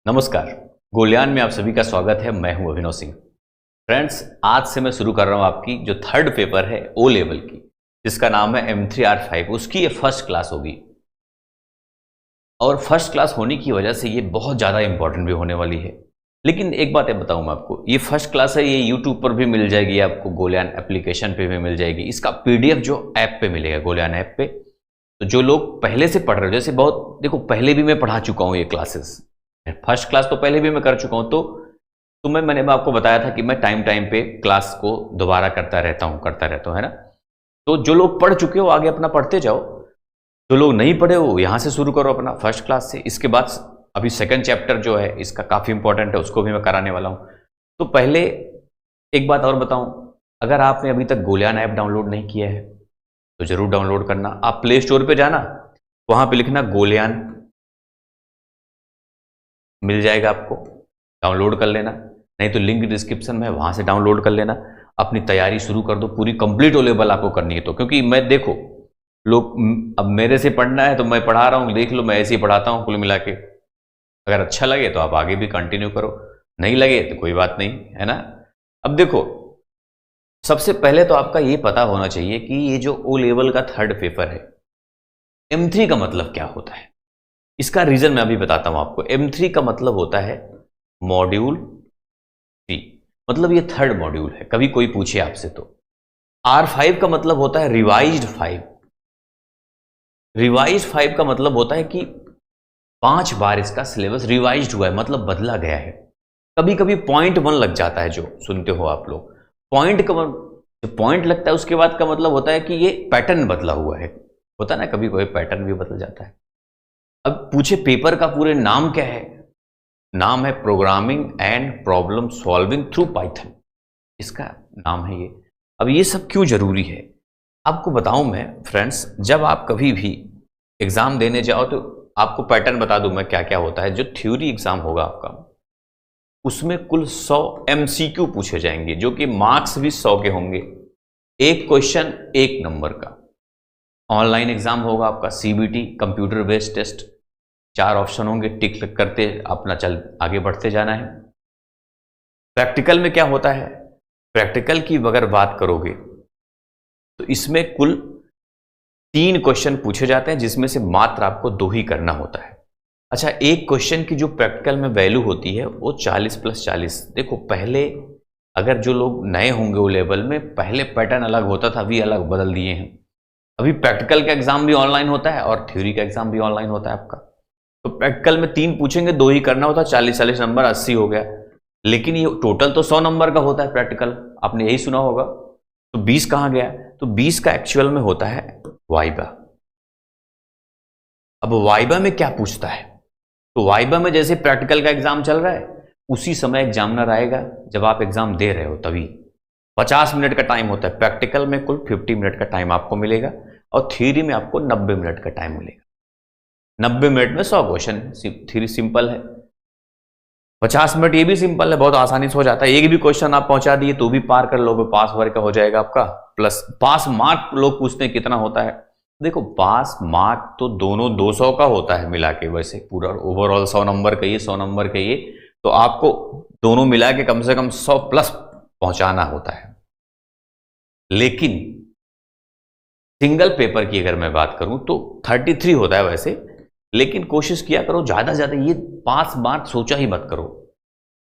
नमस्कार। गोल्यान में आप सभी का स्वागत है। मैं हूं अभिनव सिंह। फ्रेंड्स, आज से मैं शुरू कर रहा हूं आपकी जो थर्ड पेपर है ओ लेवल की, जिसका नाम है M3R5। उसकी ये फर्स्ट क्लास होगी और फर्स्ट क्लास होने की वजह से ये बहुत ज़्यादा इंपॉर्टेंट भी होने वाली है। लेकिन एक बात है बताऊं मैं आपको, ये फर्स्ट क्लास है, ये यूट्यूब पर भी मिल जाएगी आपको, गोल्यान एप्लीकेशन पे भी मिल जाएगी। इसका PDF जो ऐप पे मिलेगा, गोल्यान ऐप पे। तो जो लोग पहले से पढ़ रहे हो, जैसे बहुत देखो, पहले भी मैं पढ़ा चुका हूँ ये क्लासेस, फर्स्ट क्लास तो पहले भी मैं कर चुका हूं। तो मैंने आपको बताया था कि मैं टाइम पे क्लास को दोबारा करता रहता हूं, है ना। तो जो लोग पढ़ चुके हो आगे अपना पढ़ते जाओ, जो लोग नहीं पढ़े हो यहां से शुरू करो अपना फर्स्ट क्लास से। इसके बाद अभी सेकंड चैप्टर जो है इसका काफी इंपॉर्टेंट है, उसको भी मैं कराने वाला हूं। तो पहले एक बात और बताऊं, अगर आपने अभी तक गोल्यान ऐप डाउनलोड नहीं किया है तो जरूर डाउनलोड करना। आप प्ले स्टोर पे जाना, वहां पे लिखना गोल्यान, मिल जाएगा आपको, डाउनलोड कर लेना। नहीं तो लिंक डिस्क्रिप्शन में, वहां से डाउनलोड कर लेना। अपनी तैयारी शुरू कर दो, पूरी कंप्लीट ओ लेवल आपको करनी है। तो क्योंकि मैं देखो, लोग अब मेरे से पढ़ना है तो मैं पढ़ा रहा हूं, देख लो, मैं ऐसे ही पढ़ाता हूं कुल मिला के। अगर अच्छा लगे तो आप आगे भी कंटिन्यू करो, नहीं लगे तो कोई बात नहीं, है ना। अब देखो, सबसे पहले तो आपका ये पता होना चाहिए कि ये जो ओ लेवल का थर्ड पेपर है, M3 का मतलब क्या होता है। इसका रीजन मैं अभी बताता हूं आपको। M3 का मतलब होता है मॉड्यूल 3, मतलब ये थर्ड मॉड्यूल है। कभी कोई पूछे आपसे तो। R5 का मतलब होता है रिवाइज्ड 5। रिवाइज्ड 5 का मतलब होता है कि 5 बार इसका सिलेबस रिवाइज्ड हुआ है, मतलब बदला गया है। कभी कभी .1 लग जाता है, जो सुनते हो आप लोग। पॉइंट लगता है, उसके बाद का मतलब होता है कि ये पैटर्न बदला हुआ है। होता है ना, कभी कोई पैटर्न भी बदल जाता है। अब पूछे पेपर का पूरे नाम क्या है, नाम है programming and problem solving through Python, इसका नाम है ये। अब ये सब क्यों जरूरी है आपको बताऊं मैं फ्रेंड्स। जब आप कभी भी एग्जाम देने जाओ तो आपको पैटर्न बता दूं मैं क्या क्या होता है। जो थ्योरी एग्जाम होगा आपका, उसमें कुल 100 MCQ पूछे जाएंगे, जो कि मार्क्स भी 100 के होंगे। एक क्वेश्चन 1 नंबर का। ऑनलाइन एग्जाम होगा आपका, CBT, computer based test. 4 option होंगे, टिक करते अपना चल आगे बढ़ते जाना है। प्रैक्टिकल में क्या होता है, प्रैक्टिकल की अगर बात करोगे तो इसमें कुल 3 क्वेश्चन पूछे जाते हैं, जिसमें से मात्र आपको 2 ही करना होता है। अच्छा, एक क्वेश्चन की जो प्रैक्टिकल में वैल्यू होती है वो 40 + 40। देखो, पहले अगर जो लोग नए होंगे वो लेवल में, पहले पैटर्न अलग होता था, अभी अलग बदल दिए हैं। अभी प्रैक्टिकल का एग्जाम भी ऑनलाइन होता है और थ्योरी का एग्जाम भी ऑनलाइन होता है आपका। तो प्रैक्टिकल में 3 पूछेंगे, 2 ही करना होता है। 40 नंबर, 80 हो गया। लेकिन ये टोटल तो 100 नंबर का होता है प्रैक्टिकल, आपने यही सुना होगा। तो 20 कहां गया, तो 20 का एक्चुअल में होता है वाइवा। अब वाइवा में क्या पूछता है, तो वाइवा में जैसे प्रैक्टिकल का एग्जाम चल रहा है, उसी समय एग्जामिनर आएगा जब आप एग्जाम दे रहे हो, तभी 50 मिनट का टाइम होता है। प्रैक्टिकल में कुल 50 मिनट का टाइम आपको मिलेगा और थ्योरी में आपको 90 मिनट का टाइम मिलेगा। 90 मिनट में 100 क्वेश्चन। थ्योरी सिंपल है, 50 मिनट ये भी सिंपल है, बहुत आसानी से हो जाता है। एक भी क्वेश्चन आप पहुंचा दिए तो भी पार कर लोगे, पास वर्ग का हो जाएगा आपका। प्लस पास मार्क लोग पूछते हैं कितना होता है। देखो, पास मार्क तो दोनों 200 का होता है मिला के, वैसे पूरा ओवरऑल 100 नंबर का ये, 100 नंबर का ये, तो आपको दोनों मिला के कम से कम 100 प्लस पहुंचाना होता है। लेकिन सिंगल पेपर की अगर मैं बात करूं तो 33 होता है वैसे, लेकिन कोशिश किया करो ज्यादा से ज्यादा, ये 5 मार्क सोचा ही मत करो।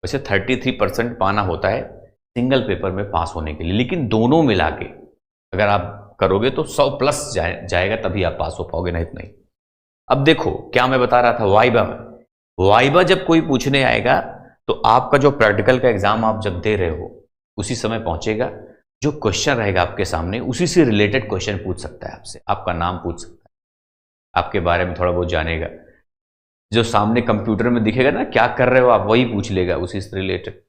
वैसे 33% पाना होता है सिंगल पेपर में पास होने के लिए, लेकिन दोनों मिला के अगर आप करोगे तो 100 प्लस जाएगा, तभी आप पास हो पाओगे, नहीं तो नहीं। अब देखो, क्या मैं बता रहा था, वाइवा में, वाइवा जब कोई पूछने आएगा तो आपका जो प्रैक्टिकल का एग्जाम आप जब दे रहे हो उसी समय पहुंचेगा। जो क्वेश्चन रहेगा आपके सामने, उसी से रिलेटेड क्वेश्चन पूछ सकता है आपसे, आपका नाम पूछ सकता है, आपके बारे में थोड़ा बहुत जानेगा। जो सामने कंप्यूटर में दिखेगा ना क्या कर रहे हो आप, वही पूछ लेगा उसी से रिलेटेड।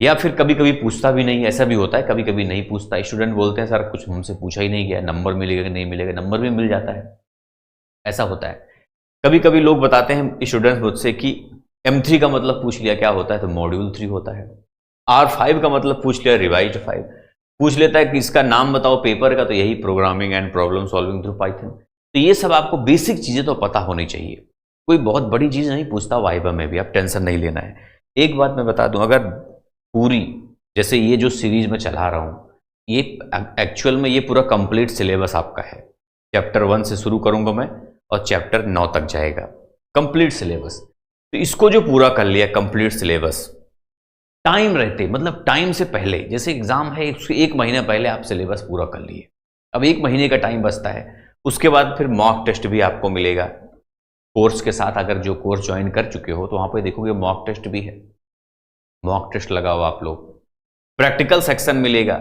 या फिर कभी कभी पूछता भी नहीं, ऐसा भी होता है, कभी कभी नहीं पूछता। स्टूडेंट बोलते हैं सर कुछ हमसे पूछा ही नहीं गया, नंबर मिलेगा कि नहीं मिलेगा, नंबर भी मिल जाता है, ऐसा होता है। कभी कभी लोग बताते हैं स्टूडेंट्स मुझसे कि M3 का मतलब पूछ लिया, क्या होता है, तो मॉड्यूल 3 होता है। R5 का मतलब पूछ लिया, रिवाइज्ड 5 पूछ लेता है कि इसका नाम बताओ पेपर का, तो यही programming and problem solving through Python. तो ये सब आपको बेसिक चीजें तो पता होनी चाहिए। कोई बहुत बड़ी चीज नहीं पूछता वाइवा में भी, आप टेंशन नहीं लेना है। एक बात मैं बता दूं, अगर पूरी जैसे ये जो सीरीज में चला रहा हूं, ये एक्चुअल में ये पूरा कंप्लीट सिलेबस आपका है। चैप्टर 1 से शुरू करूंगा मैं और चैप्टर 9 तक जाएगा कंप्लीट सिलेबस। तो इसको जो पूरा कर लिया कंप्लीट सिलेबस टाइम रहते, मतलब टाइम से पहले, जैसे एग्जाम है उसके 1 महीने पहले आप सिलेबस पूरा कर लिए, अब 1 महीने का टाइम बचता है। उसके बाद फिर मॉक टेस्ट भी आपको मिलेगा कोर्स के साथ। अगर जो कोर्स ज्वाइन कर चुके हो तो वहां पे देखोगे मॉक टेस्ट भी है, मॉक टेस्ट लगाओ आप लोग। प्रैक्टिकल सेक्शन मिलेगा,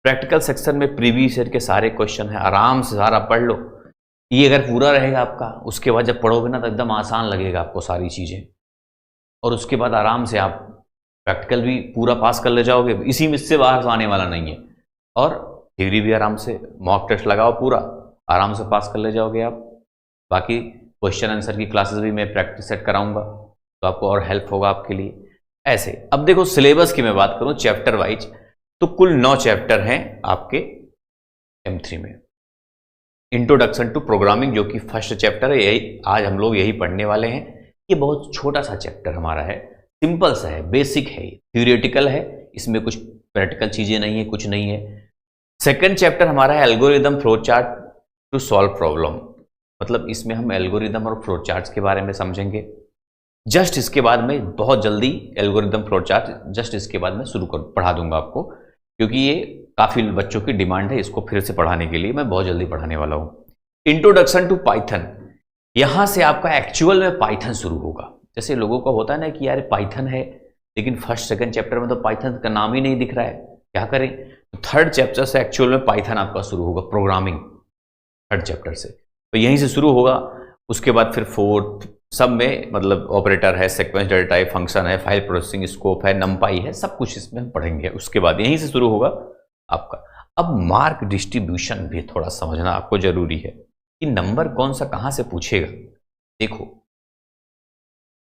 प्रैक्टिकल सेक्शन में प्रीवियस ईयर के सारे क्वेश्चन है, आराम से सारा पढ़ लो। ये अगर पूरा रहेगा आपका, उसके बाद जब पढ़ोगे ना तो एकदम आसान लगेगा आपको सारी चीजें, और उसके बाद आराम से आप प्रैक्टिकल भी पूरा पास कर ले जाओगे, इसी में से बाहर आने वाला नहीं है। और थ्योरी भी आराम से मॉक टेस्ट लगाओ, पूरा आराम से पास कर ले जाओगे आप। बाकी क्वेश्चन आंसर की क्लासेस भी मैं प्रैक्टिस सेट कराऊंगा, तो आपको और हेल्प होगा आपके लिए। ऐसे अब देखो सिलेबस की मैं बात करूं चैप्टर वाइज, तो कुल 9 चैप्टर हैं आपके M3 में। इंट्रोडक्शन टू प्रोग्रामिंग जो कि फर्स्ट चैप्टर है, यही आज हम लोग यही पढ़ने वाले हैं। ये बहुत छोटा सा चैप्टर हमारा है, सिंपल सा है, बेसिक है, थ्योरेटिकल है, इसमें कुछ प्रैक्टिकल चीजें नहीं है, कुछ नहीं है। सेकंड चैप्टर हमारा है algorithm flow chart to solve problem, मतलब इसमें हम एल्गोरिदम और फ्लो चार्ट्स के बारे में समझेंगे। जस्ट इसके बाद में बहुत जल्दी एल्गोरिदम फ्लो चार्ट जस्ट इसके बाद में शुरू कर पढ़ा दूंगा आपको, क्योंकि ये काफी बच्चों की डिमांड है, इसको फिर से पढ़ाने के लिए मैं बहुत जल्दी पढ़ाने वाला हूं। इंट्रोडक्शन टू पाइथन, यहां से आपका एक्चुअल में पाइथन शुरू होगा। जैसे लोगों को होता है ना कि यार पाइथन है, लेकिन फर्स्ट सेकंड चैप्टर में तो पाइथन का नाम ही नहीं दिख रहा है, क्या करें। तो थर्ड चैप्टर से एक्चुअल में पाइथन आपका शुरू होगा, प्रोग्रामिंग थर्ड चैप्टर से, तो यहीं से शुरू होगा। उसके बाद फिर फोर्थ सब में मतलब ऑपरेटर है, सीक्वेंस डेटा टाइप, फंक्शन है, फाइल प्रोसेसिंग, स्कोप है, नंपाई है, सब कुछ इसमें हम पढ़ेंगे। उसके बाद यहीं से शुरू होगा आपका। अब मार्क डिस्ट्रीब्यूशन भी थोड़ा समझना आपको जरूरी है कि नंबर कौन सा कहां से पूछेगा। देखो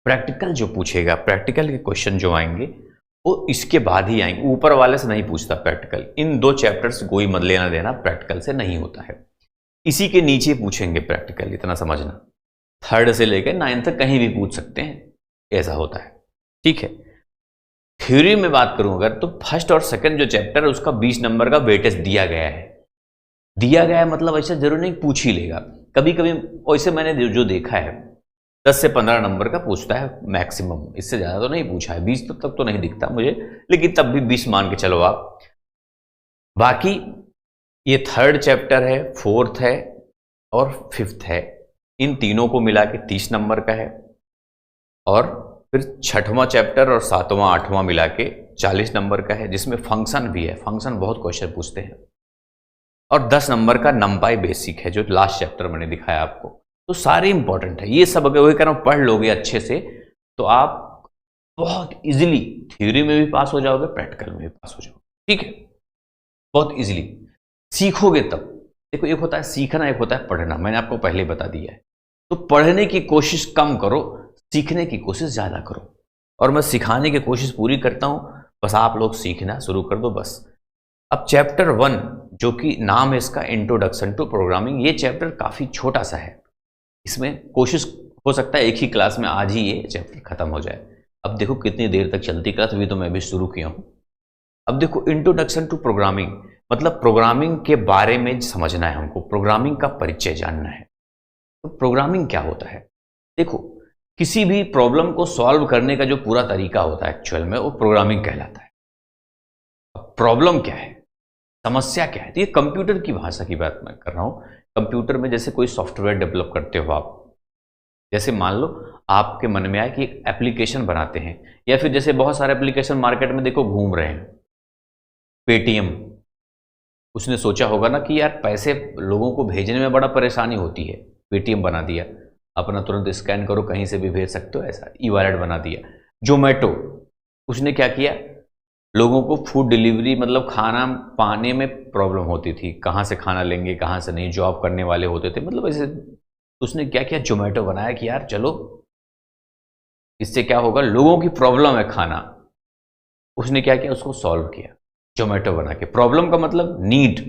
प्रैक्टिकल जो पूछेगा, प्रैक्टिकल के क्वेश्चन जो आएंगे वो इसके बाद ही आएंगे, ऊपर वाले से नहीं पूछता प्रैक्टिकल। इन 2 चैप्टर्स कोई मत लेना देना प्रैक्टिकल से नहीं होता है, इसी के नीचे पूछेंगे प्रैक्टिकल, इतना समझना। थर्ड से लेकर 9 तक कहीं भी पूछ सकते हैं, ऐसा होता है, ठीक है। थ्योरी में बात करूं अगर, तो फर्स्ट और सेकंड जो चैप्टर है उसका 20 नंबर का वेटेज दिया गया है। दिया गया है मतलब ऐसा जरूर नहीं पूछ ही लेगा, कभी कभी वैसे मैंने जो देखा है 10 से 15 नंबर का पूछता है मैक्सिमम, इससे ज्यादा तो नहीं पूछा है, 20 तक तो नहीं दिखता मुझे, लेकिन तब भी 20 मान के चलो आप। बाकी ये थर्ड चैप्टर है, फोर्थ है और फिफ्थ है, इन तीनों को मिला के 30 नंबर का है। और फिर छठवां चैप्टर और 7वां 8वां मिला के 40 नंबर का है, जिसमें फंक्शन भी है, फंक्शन बहुत क्वेश्चन पूछते हैं। और 10 नंबर का नंपाई बेसिक है, जो लास्ट चैप्टर मैंने दिखाया आपको। तो सारे इंपॉर्टेंट है ये सब, अगर वही करो पढ़ लोगे अच्छे से तो आप बहुत इजीली थ्योरी में भी पास हो जाओगे, प्रैक्टिकल में भी पास हो जाओगे, ठीक है, बहुत इजीली सीखोगे तब। देखो एक होता है सीखना, एक होता है पढ़ना, मैंने आपको पहले बता दिया है। तो पढ़ने की कोशिश कम करो, सीखने की कोशिश ज्यादा करो, और मैं सिखाने की कोशिश पूरी करता हूं, बस आप लोग सीखना शुरू कर दो बस। अब चैप्टर 1 जो कि नाम है इसका इंट्रोडक्शन टू प्रोग्रामिंग, ये चैप्टर काफी छोटा सा है, इसमें कोशिश हो सकता है एक ही क्लास में आज ही ये चैप्टर खत्म हो जाए। अब देखो कितनी देर तक चलती क्लास, अभी तो मैं भी शुरू किया हूं। अब देखो इंट्रोडक्शन टू प्रोग्रामिंग मतलब प्रोग्रामिंग के बारे में समझना है हमको, प्रोग्रामिंग का परिचय जानना है। तो प्रोग्रामिंग क्या होता है, देखो किसी भी प्रॉब्लम को सॉल्व करने का जो पूरा तरीका होता है एक्चुअल में, वो प्रोग्रामिंग कहलाता है। अब प्रॉब्लम क्या है, समस्या क्या है, तो ये कंप्यूटर की भाषा की बात मैं कर रहा हूं। कंप्यूटर में जैसे कोई सॉफ्टवेयर डेवलप करते हो आप, जैसे मान लो आपके मन में आया कि एक एप्लीकेशन बनाते हैं, या फिर जैसे बहुत सारे एप्लीकेशन मार्केट में देखो घूम रहे हैं। पेटीएम, उसने सोचा होगा ना कि यार पैसे लोगों को भेजने में बड़ा परेशानी होती है, पेटीएम बना दिया, अपना तुरंत स्कैन करो कहीं से भी भेज सकते हो, ऐसा ई वॉलेट बना दिया। जोमेटो, उसने क्या किया, लोगों को फूड डिलीवरी मतलब खाना पाने में प्रॉब्लम होती थी, कहाँ से खाना लेंगे कहाँ से नहीं, जॉब करने वाले होते थे, मतलब ऐसे उसने क्या किया, जोमेटो बनाया कि यार चलो इससे क्या होगा, लोगों की प्रॉब्लम है खाना, उसने क्या किया, उसको सॉल्व किया जोमेटो बना के। प्रॉब्लम का मतलब नीड,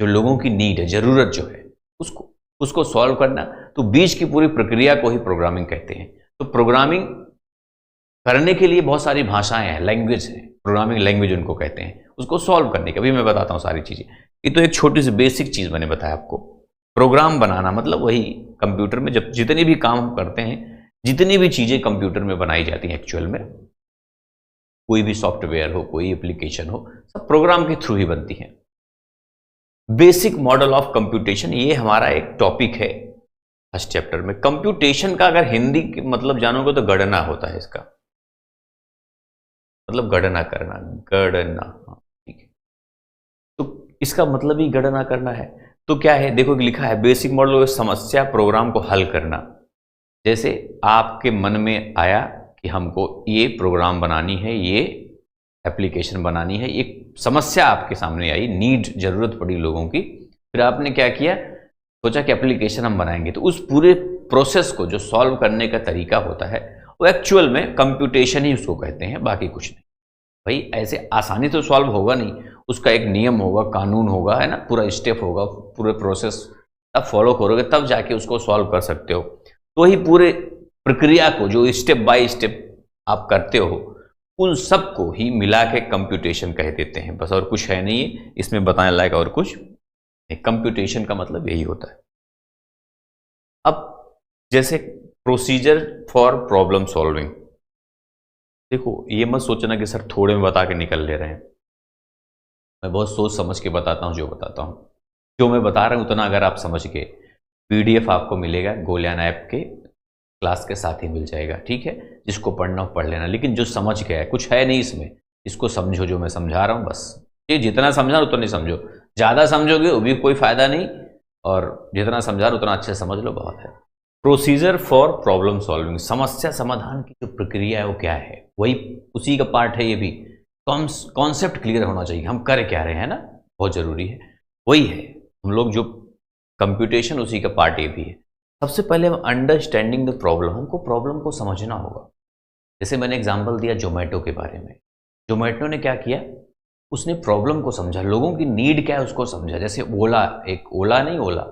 जो लोगों की नीड है, जरूरत जो है उसको, उसको सॉल्व करना, तो बीच की पूरी प्रक्रिया को ही प्रोग्रामिंग कहते हैं। तो प्रोग्रामिंग करने के लिए बहुत सारी भाषाएं हैं, लैंग्वेज है, प्रोग्रामिंग लैंग्वेज उनको कहते हैं, उसको सॉल्व करने के। अभी मैं बताता हूँ सारी चीजें। ये तो एक छोटी सी बेसिक चीज मैंने बताया आपको। प्रोग्राम बनाना मतलब वही कंप्यूटर में जब जितने भी काम हम करते हैं, जितनी भी चीजें कंप्यूटर में बनाई जाती हैं एक्चुअल में, कोई भी सॉफ्टवेयर हो, कोई एप्लीकेशन हो, सब प्रोग्राम के थ्रू ही बनती हैं। बेसिक मॉडल ऑफ कंप्यूटेशन, ये हमारा एक टॉपिक है फर्स्ट चैप्टर में। कंप्यूटेशन का अगर हिंदी मतलब जानोगे तो गणना होता है इसका, मतलब गणना करना, गणना, ठीक है। तो इसका मतलब ही गणना करना है। तो क्या है, देखो लिखा है बेसिक मॉडल ऑफ समस्या प्रोग्राम को हल करना। जैसे आपके मन में आया कि हमको ये प्रोग्राम बनानी है, ये एप्लीकेशन बनानी है, एक समस्या आपके सामने आई, नीड, जरूरत पड़ी लोगों की, फिर आपने क्या किया, सोचा कि एप्लीकेशन हम बनाएंगे। तो उस पूरे प्रोसेस को जो सॉल्व करने का तरीका होता है वो एक्चुअल में कंप्यूटेशन ही उसको कहते हैं, बाकी कुछ नहीं। भाई ऐसे आसानी तो सॉल्व होगा नहीं, उसका एक नियम होगा, कानून होगा, है ना, पूरा स्टेप होगा, पूरे प्रोसेस तब फॉलो करोगे तब जाके उसको सॉल्व कर सकते हो। तो ही पूरे प्रक्रिया को जो स्टेप बाय स्टेप आप करते हो, उन सब को ही मिला के कंप्यूटेशन कह देते हैं, बस। और कुछ है नहीं इसमें बताने लायक, और कुछ कंप्यूटेशन का मतलब यही होता है। अब जैसे प्रोसीजर फॉर प्रॉब्लम सॉल्विंग, देखो ये मत सोचना कि सर थोड़े में बता के निकल ले रहे हैं, मैं बहुत सोच समझ के बताता हूँ। जो बताता हूँ, जो मैं बता रहा हूँ उतना अगर आप समझ के, पीडीएफ आपको मिलेगा गोल्यान ऐप के क्लास के साथ ही मिल जाएगा, ठीक है। जिसको पढ़ना हो पढ़ लेना, लेकिन जो समझ गया है, कुछ है नहीं इसमें, इसको समझो जो मैं समझा रहा हूँ बस। ये जितना समझा उतना नहीं समझो, ज़्यादा समझोगे वो भी कोई फायदा नहीं, और जितना समझा रहा उतना अच्छे समझ लो, बहुत है। प्रोसीजर फॉर प्रॉब्लम सॉल्विंग, समस्या समाधान की जो प्रक्रिया है वो क्या है, वही उसी का पार्ट है। ये भी कॉन्सेप्ट क्लियर होना चाहिए, हम कर क्या रहे हैं ना, बहुत जरूरी है। वही है हम लोग जो कंप्यूटेशन, उसी का पार्ट ये भी है। सबसे पहले हम अंडरस्टैंडिंग द प्रॉब्लम, हमको प्रॉब्लम को समझना होगा। जैसे मैंने एग्जांपल दिया जोमेटो के बारे में, जोमेटो ने क्या किया, उसने प्रॉब्लम को समझा, लोगों की नीड क्या है उसको समझा। जैसे ओला, एक ओला नहीं, ओला,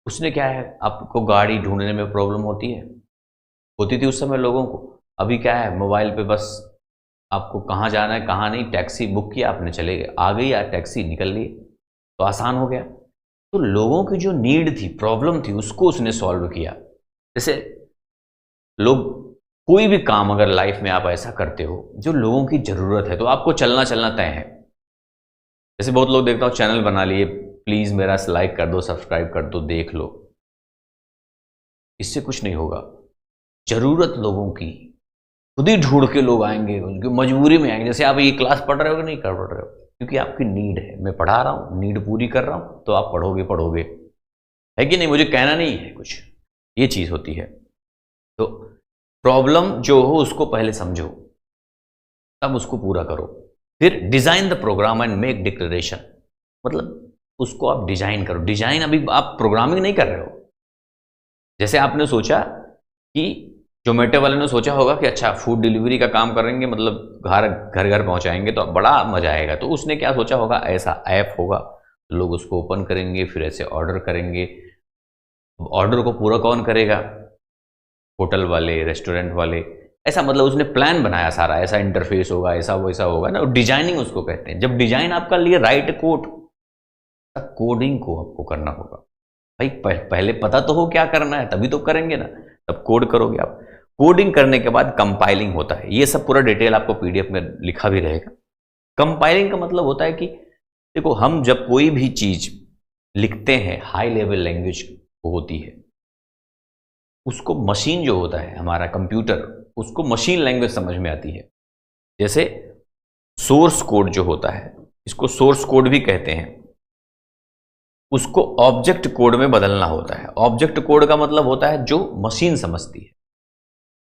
उसने क्या है, आपको गाड़ी ढूंढने में प्रॉब्लम होती थी उस समय लोगों को। अभी क्या है, मोबाइल पे बस आपको कहाँ जाना है कहाँ नहीं, टैक्सी बुक किया आपने, चले गए, आ गई यार टैक्सी, निकल लिए, तो आसान हो गया। तो लोगों की जो नीड थी, प्रॉब्लम थी, उसको उसने सॉल्व किया। जैसे लोग, कोई भी काम अगर लाइफ में आप ऐसा करते हो जो लोगों की जरूरत है, तो आपको चलना चलना तय है। जैसे बहुत लोग देखता हूँ चैनल बना लिए, प्लीज मेरा लाइक कर दो, सब्सक्राइब कर दो, देख लो, इससे कुछ नहीं होगा। जरूरत लोगों की, खुद ही ढूंढ के लोग आएंगे, उनकी मजबूरी में आएंगे। जैसे आप ये क्लास पढ़ रहे हो कि नहीं पढ़ रहे हो, क्योंकि आपकी नीड है, मैं पढ़ा रहा हूँ, नीड पूरी कर रहा हूँ, तो आप पढ़ोगे, है कि नहीं, मुझे कहना नहीं है कुछ, ये चीज होती है। तो प्रॉब्लम जो हो उसको पहले समझो, तब उसको पूरा करो। फिर design the program and make declaration, मतलब उसको आप डिजाइन करो। डिजाइन, अभी आप प्रोग्रामिंग नहीं कर रहे हो। जैसे आपने सोचा कि जोमेटो वाले ने सोचा होगा कि अच्छा फूड डिलीवरी का काम करेंगे, मतलब घर घर पहुंचाएंगे तो बड़ा मजा आएगा। तो उसने क्या सोचा होगा, ऐसा ऐप होगा, लोग उसको ओपन करेंगे, फिर ऐसे ऑर्डर करेंगे। ऑर्डर को पूरा कौन करेगा, होटल वाले, रेस्टोरेंट वाले, ऐसा मतलब उसने प्लान बनाया सारा, ऐसा इंटरफेस होगा, ऐसा वैसा होगा ना, डिजाइनिंग उसको कहते हैं। जब डिजाइन आपका लिए राइट कोडिंग को आपको करना होगा। भाई पहले पता तो हो क्या करना है, तभी तो करेंगे ना, तब कोड करोगे आप। कोडिंग करने के बाद कंपाइलिंग होता है, ये सब पूरा डिटेल आपको पीडीएफ में लिखा भी रहेगा। कंपाइलिंग का मतलब होता है कि देखो, हम जब कोई भी चीज लिखते हैं, हाई लेवल लैंग्वेज होती है, उसको मशीन जो होता है हमारा कंप्यूटर, उसको मशीन लैंग्वेज समझ में आती है। जैसे सोर्स कोड जो होता है, इसको सोर्स कोड भी कहते हैं, उसको ऑब्जेक्ट कोड में बदलना होता है। ऑब्जेक्ट कोड का मतलब होता है जो मशीन समझती है,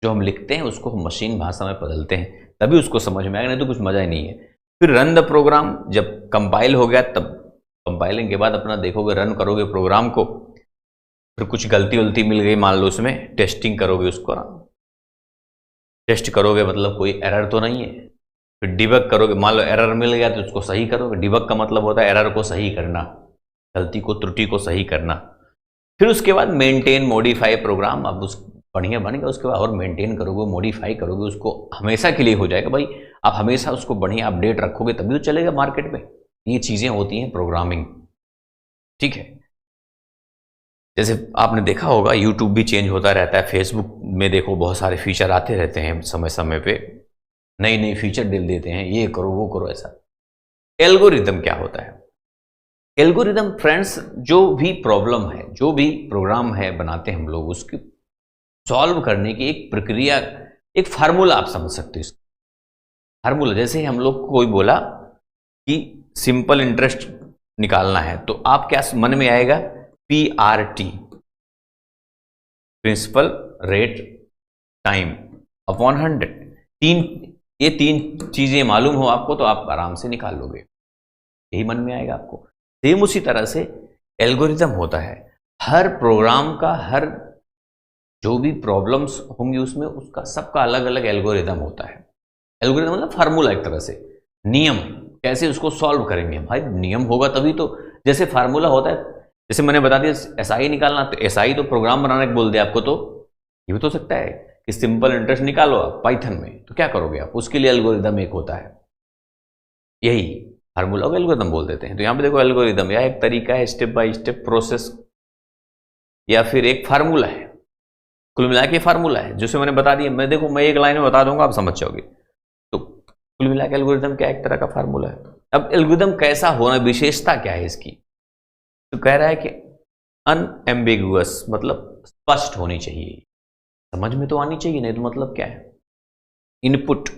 जो हम लिखते हैं उसको हम मशीन भाषा में बदलते हैं, तभी उसको समझ में आएगा, नहीं तो कुछ मजा ही नहीं है। फिर रन द प्रोग्राम, जब कंपाइल हो गया, तब कंपाइलिंग के बाद अपना देखोगे, रन करोगे प्रोग्राम को, फिर कुछ गलती वलती मिल गई मान लो उसमें, टेस्टिंग करोगे उसको ना, टेस्ट करोगे मतलब कोई एरर तो नहीं है। फिर डिबग करोगे, मान लो एरर मिल गया तो उसको सही करोगे। डिबग का मतलब होता है एरर को सही करना, गलती को, त्रुटि को सही करना। फिर उसके बाद मेंटेन मॉडिफाई प्रोग्राम, अब उस बढ़िया बन गया, उसके बाद और मेंटेन करोगे, मॉडिफाई करोगे, उसको हमेशा के लिए हो जाएगा भाई। आप हमेशा उसको बढ़िया अपडेट रखोगे तभी तो चलेगा मार्केट में। ये चीजें होती हैं प्रोग्रामिंग, ठीक है। जैसे आपने देखा होगा यूट्यूब भी चेंज होता रहता है, फेसबुक में देखो बहुत सारे फीचर आते रहते हैं, समय समय पे नई नई फीचर डाल देते हैं, ये करो वो करो ऐसा। एल्गोरिदम क्या होता है? एल्गोरिदम फ्रेंड्स, जो भी प्रॉब्लम है, जो भी प्रोग्राम है बनाते हैं हम लोग, उसकी सॉल्व करने की एक प्रक्रिया, एक फार्मूला आप समझ सकते हो। फार्मूला जैसे हम लोग को कोई बोला कि सिंपल इंटरेस्ट निकालना है, तो आप क्या मन में आएगा? PRT, principal rate time upon 100। ये तीन चीजें मालूम हो आपको तो आप आराम से निकाल लोगे, यही मन में आएगा आपको। सेम उसी तरह से एल्गोरिदम होता है। हर प्रोग्राम का, हर जो भी प्रॉब्लम्स होंगी उसमें, उसका सबका अलग अलग एल्गोरिदम होता है। एल्गोरिदम मतलब फार्मूला, एक तरह से नियम, कैसे उसको सॉल्व करेंगे भाई। नियम होगा तभी तो, जैसे फार्मूला होता है, जैसे मैंने बता दिया SI निकालना, तो SI तो प्रोग्राम बनाने को बोल दिया आपको, तो ये भी तो सकता है कि सिंपल इंटरेस्ट निकालो आप पाइथन में, तो क्या करोगे आप? उसके लिए एल्गोरिदम एक होता है, यही फार्मूला को एल्गोरिदम बोल देते हैं। तो यहाँ पे देखो एल्गोरिदम या एक तरीका है, स्टेप बाय स्टेप प्रोसेस, या फिर एक फार्मूला है। कुल मिला के फार्मूला है, जिसे मैंने बता दिया। मैं देखो मैं एक लाइन में बता दूंगा, आप समझ जाओगे। तो कुल मिला के एल्गोरिदम क्या, एक तरह का फार्मूला है। अब एल्गोरिदम कैसा होना, विशेषता क्या है इसकी? तो कह रहा है कि अनएम्बिगुअस, मतलब स्पष्ट होनी चाहिए, समझ में तो आनी चाहिए, नहीं तो मतलब क्या है? इनपुट,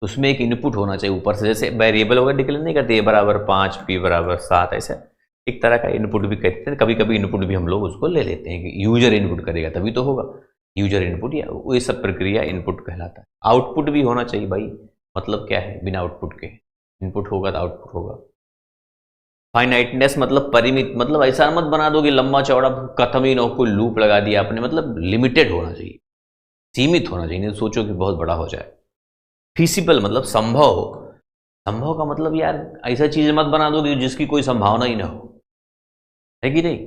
उसमें एक इनपुट होना चाहिए ऊपर से, जैसे वेरिएबल वगैरह डिक्लेयर नहीं करते, A=5 B=7, ऐसा एक तरह का इनपुट भी कहते हैं। कभी कभी इनपुट भी हम लोग उसको ले लेते हैं कि यूजर इनपुट करेगा तभी तो होगा, यूजर इनपुट, या ये सब प्रक्रिया इनपुट कहलाता है। आउटपुट भी होना चाहिए भाई, मतलब क्या है? बिना आउटपुट के इनपुट होगा तो आउटपुट होगा। फाइनाइटनेस मतलब परिमित, मतलब ऐसा मत बना दो कि लंबा चौड़ा खत्म ही ना हो, कोई लूप लगा दिया आपने, मतलब लिमिटेड होना चाहिए, सीमित होना चाहिए, नहीं सोचो कि बहुत बड़ा हो जाए। फीसिबल मतलब संभव हो, संभव का मतलब यार ऐसा चीज मत बना दो कि जिसकी कोई संभावना ही ना हो, है कि नहीं?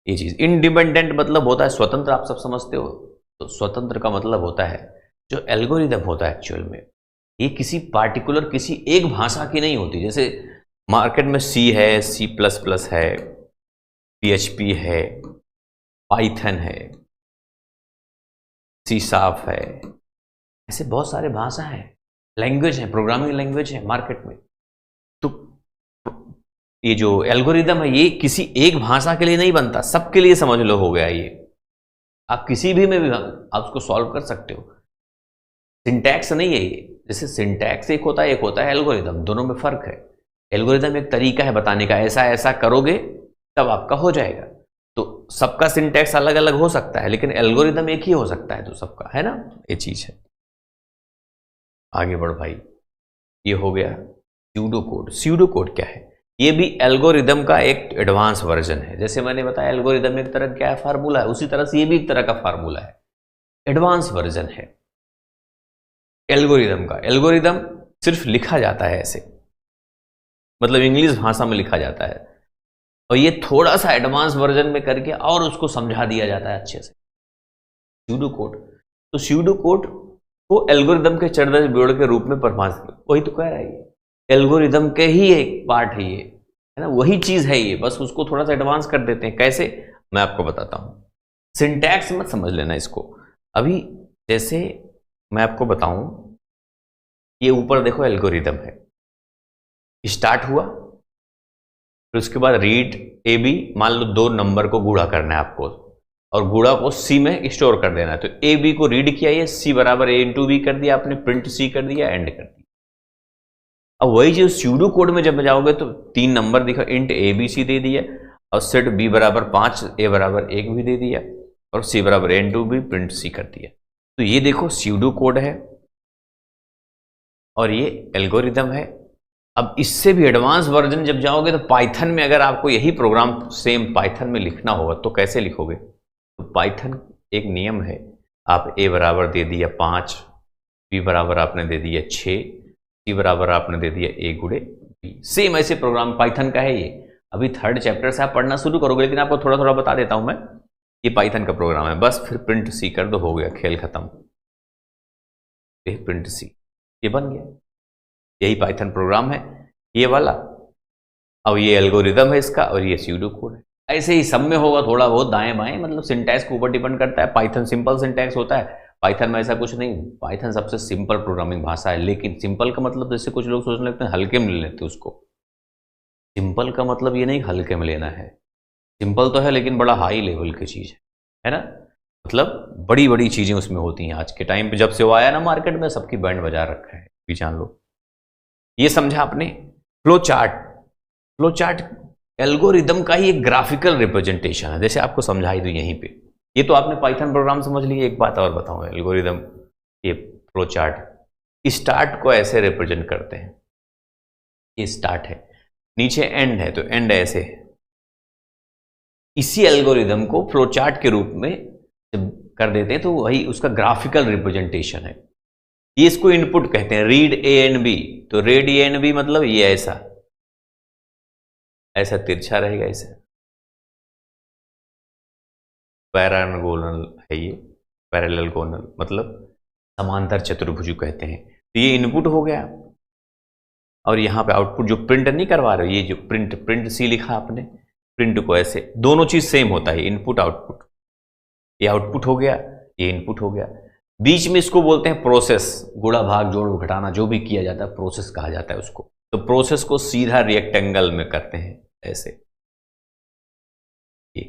ये चीज। इंडिपेंडेंट मतलब होता है स्वतंत्र, आप सब समझते हो। तो स्वतंत्र का मतलब होता है, जो एल्गोरिदम होता है एक्चुअल में, ये किसी पार्टिकुलर, किसी एक भाषा की नहीं होती। जैसे मार्केट में C है, C++ है, PHP है, पाइथन है, C# है, ऐसे बहुत सारे भाषा है, लैंग्वेज है, प्रोग्रामिंग लैंग्वेज है मार्केट में। तो ये जो एल्गोरिदम है, ये किसी एक भाषा के लिए नहीं बनता, सबके लिए समझ लो हो गया ये। आप किसी भी में भी आप उसको सॉल्व कर सकते हो। सिंटैक्स नहीं है ये, जैसे सिंटैक्स एक होता है, एक होता है एल्गोरिदम, दोनों में फर्क है। एल्गोरिदम एक तरीका है बताने का, ऐसा ऐसा करोगे तब आपका हो जाएगा। तो सबका सिंटैक्स अलग अलग हो सकता है, लेकिन एल्गोरिदम एक ही हो सकता है तो सबका, है ना? ये चीज है। आगे बढ़ भाई, ये हो गया स्यूडो कोड। स्यूडो कोड क्या है? ये भी एल्गोरिदम का एक एडवांस वर्जन है। जैसे मैंने बताया एल्गोरिदम एक तरह क्या है, फार्मूला है, उसी तरह से ये भी एक तरह का फार्मूला है, एडवांस वर्जन है एल्गोरिदम का। एल्गोरिदम सिर्फ लिखा जाता है ऐसे, मतलब इंग्लिश भाषा में लिखा जाता है, और ये थोड़ा सा एडवांस वर्जन में करके और उसको समझा दिया जाता है अच्छे से, स्यूडो कोड। तो स्यूडो कोड को एल्गोरिदम के चढ़ जोड़ के रूप में परिभाषित, वही तो कह रहा है ये एल्गोरिदम के ही एक पार्ट है, ये है ना, वही चीज है ये, बस उसको थोड़ा सा एडवांस कर देते हैं। कैसे? मैं आपको बताता हूं। सिंटैक्स मत समझ लेना इसको अभी। जैसे मैं आपको बताऊं, ये ऊपर देखो एल्गोरिदम है, स्टार्ट हुआ, फिर उसके बाद रीड AB, मान लो 2 नंबर को गुणा करना है आपको, और गुणा को C में स्टोर कर देना है। तो AB को रीड किया, ये C = A × B कर दिया आपने, प्रिंट C कर दिया, एंड कर दिया। अब वही चीज स्यूडो कोड में जब जाओगे तो 3 नंबर दिखा, इंट ABC दे दिया, और सेट B = 5, A = 1 भी दे दिया, और C = A × B, print C कर दिया। तो ये देखो स्यूडो कोड है और ये एल्गोरिदम है। अब इससे भी एडवांस वर्जन जब जाओगे तो पाइथन में अगर आपको यही प्रोग्राम सेम पाइथन में लिखना होगा तो कैसे लिखोगे? तो पाइथन एक नियम है, आप A = दे दिया 5, B = आपने दे दिया 6, C = आपने दे दिया A × B। सेम ऐसे प्रोग्राम पाइथन का है ये। अभी 3rd चैप्टर से आप पढ़ना शुरू करोगे, लेकिन आपको थोड़ा थोड़ा बता देता हूं मैं। ये पाइथन का प्रोग्राम है, बस फिर प्रिंट सी कर दो, हो गया, खेल खत्म। ये प्रिंट सी, ये बन गया, यही पाइथन प्रोग्राम है ये वाला। अब ये एल्गोरिदम है इसका, और ये स्यूडो कोड है। ऐसे ही सब में होगा थोड़ा बहुत दाएं बाएं, मतलब सिंटैक्स के ऊपर डिपेंड करता है। पाइथन सिंपल सिंटैक्स होता है, पाइथन में ऐसा कुछ नहीं। पाइथन सबसे सिंपल प्रोग्रामिंग भाषा है, लेकिन सिंपल का मतलब जैसे कुछ लोग सोचने लगते हैं हल्के में ले लेते उसको। सिंपल का मतलब ये नहीं हल्के में लेना है, सिंपल तो है लेकिन बड़ा हाई लेवल की चीज़ है ना, मतलब बड़ी बड़ी चीज़ें उसमें होती हैं। आज के टाइम पे जब से वो आया ना मार्केट में, सबकी बैंड बजा रखा है, भी जान लो। ये समझा आपने। Flow chart, flow chart algorithm का ही एक ग्राफिकल रिप्रेजेंटेशन है, जैसे आपको समझाई दूं यहीं पे। ये तो आपने पाइथन प्रोग्राम समझ लिया। एक बात और बताऊं, एल्गोरिदम, ये फ्लो चार्ट स्टार्ट को ऐसे रिप्रेजेंट करते हैं, ये स्टार्ट है, नीचे एंड है, तो एंड ऐसे है। इसी एल्गोरिदम को फ्लो चार्ट के रूप में जब कर देते हैं तो वही उसका ग्राफिकल रिप्रेजेंटेशन है। ये इसको इनपुट कहते हैं, रीड ए एंड बी। तो रीड ए एंड बी मतलब ये ऐसा ऐसा तिरछा रहेगा, इसे पैरागोनल है, ये पैरेलल मतलब समांतर चतुर्भुज कहते हैं। तो ये इनपुट हो गया, और यहां पे आउटपुट जो प्रिंट नहीं करवा रहे हो, ये जो प्रिंट सी लिखा आपने, प्रिंट को ऐसे, दोनों चीज सेम होता है, इनपुट आउटपुट। ये आउटपुट हो गया, ये इनपुट हो गया। बीच में इसको बोलते हैं प्रोसेस, गुणा भाग जोड़ घटाना जो भी किया जाता है प्रोसेस कहा जाता है उसको। तो प्रोसेस को सीधा रेक्टेंगल में करते हैं ऐसे, ये